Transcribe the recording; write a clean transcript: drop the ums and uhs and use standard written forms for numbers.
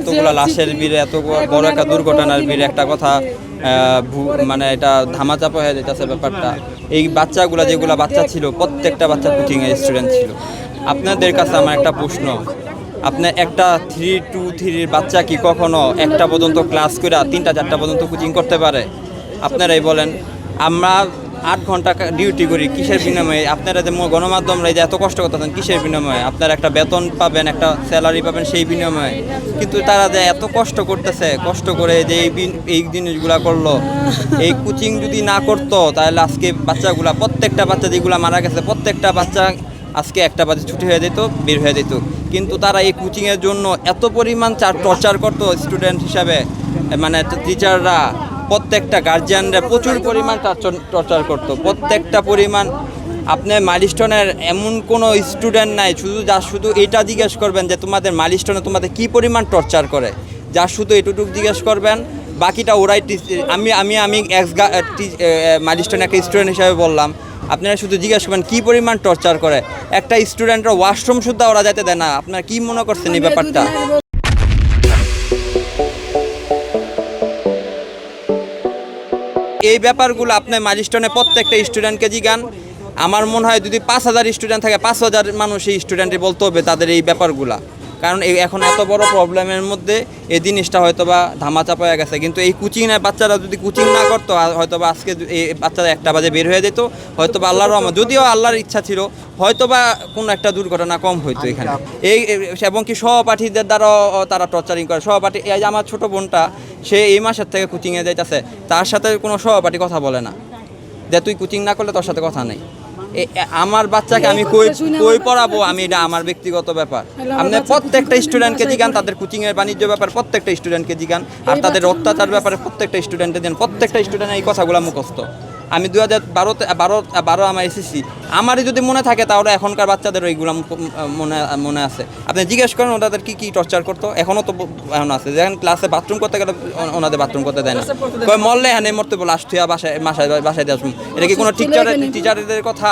এতগুলো লাশের ভিড়ে এত বড় একটা দুর্ঘটনার ভিড়ে একটা কথা মানে এটা ধামাচাপা হয়ে যেতেছে ব্যাপারটা। এই বাচ্চাগুলো যেগুলো বাচ্চা ছিল প্রত্যেকটা বাচ্চা কোচিংয়ের স্টুডেন্ট ছিল। আপনাদের কাছে আমার একটা প্রশ্ন, আপনার একটা 3-2-3 বাচ্চা কি কখনো একটা পর্যন্ত ক্লাস করে 3টা-4টা পর্যন্ত কোচিং করতে পারে? আপনারাই বলেন। আমরা 8 ঘন্টা ডিউটি করি কিসের বিনিময়ে? আপনারা যে গণমাধ্যমরা যে এত কষ্ট করতেছেন কিসের বিনিময়ে? আপনারা একটা বেতন পাবেন, একটা স্যালারি পাবেন সেই বিনিময়ে। কিন্তু তারা যে এত কষ্ট করতেছে, কষ্ট করে যে এই জিনিসগুলা করলো, এই কোচিং যদি না করতো তাহলে আজকে বাচ্চাগুলা প্রত্যেকটা বাচ্চা যেগুলো মারা গেছে প্রত্যেকটা বাচ্চা আজকে 1টা বাজে ছুটি হয়ে যেত, বের হয়ে যেত। কিন্তু তারা এই কোচিংয়ের জন্য এত পরিমাণ টর্চার করতো স্টুডেন্ট হিসাবে, মানে টিচাররা, প্রত্যেকটা গার্জিয়ানরা প্রচুর পরিমাণ টর্চার করতো। প্রত্যেকটা পরিমাণ আপনার মাইলস্টোনের এমন কোনো স্টুডেন্ট নাই শুধু এটা জিজ্ঞেস করবেন যে তোমাদের মাইলস্টোনে তোমাদের কী পরিমাণ টর্চার করে, শুধু এটুকু জিজ্ঞেস করবেন, বাকিটা ওরাই আমি মাইলস্টোনে একটা স্টুডেন্ট হিসাবে বললাম, আপনারা শুধু জিজ্ঞেস করবেন কী পরিমাণ টর্চার করে। একটা স্টুডেন্টরা ওয়াশরুম সুদ্ধা ওরা যেতে দেয় না। আপনারা কী মনে করছেন এই ব্যাপারটা? এই ব্যাপারগুলো আপনার মাইলস্টোনে প্রত্যেকটা স্টুডেন্টকে জিগান। আমার মনে হয় যদি 5000 স্টুডেন্ট থাকে 5000 মানুষ এই স্টুডেন্টে বলতে হবে তাদের এই ব্যাপারগুলা। কারণ এখন এত বড় প্রবলেমের মধ্যে এই জিনিসটা হয়তো বা ধামাচাপা হয়ে গেছে। কিন্তু এই কোচিংয়ের বাচ্চারা যদি কোচিং না করতো হয়তো বা আজকে এই বাচ্চারা 1টা বাজে বের হয়ে যেত, হয়তো বা আল্লাহর রহমত, যদিও আল্লাহর ইচ্ছা ছিল হয়তো বা কোনো একটা দুর্ঘটনা কম হইতো এখানে। এবং কি সহপাঠীদের দ্বারাও তারা টর্চারিং করে। সহপাঠী, এই যে আমার ছোটো বোনটা, সে এই মাসের থেকে কোচিংয়ে যাইতেছে, তার সাথে কোনো সহপাঠী কথা বলে না যে তুই কোচিং না করলে তোর সাথে কথা নেই। আমার বাচ্চাকে আমি কই পড়াবো, আমি এটা আমার ব্যক্তিগত ব্যাপার। আপনি প্রত্যেকটা স্টুডেন্টকে জিগান তাদের কোচিংয়ের বাণিজ্য ব্যাপার, প্রত্যেকটা স্টুডেন্টকে জিগান, আর তাদের অত্যাচার ব্যাপারে প্রত্যেকটা স্টুডেন্টে দেন। প্রত্যেকটা স্টুডেন্টের এই কথাগুলো মুখস্থ। আমি 2012 আমার এসেছি, আমারই যদি মনে থাকে তাহলে এখনকার বাচ্চাদের ওইগুলো মনে আছে। আপনি জিজ্ঞেস করেন ওনাদের কী টর্চার করতো, এখনও তো এখন আছে। যেখানে ক্লাসে বাথরুম করতে গেলে ওনাদের বাথরুম করতে দেয় না, মরলে হ্যাঁ মরতে বলে আসতে বাসায় দিয়ে আসবো। এটা কি কোনো টিচারদের কথা?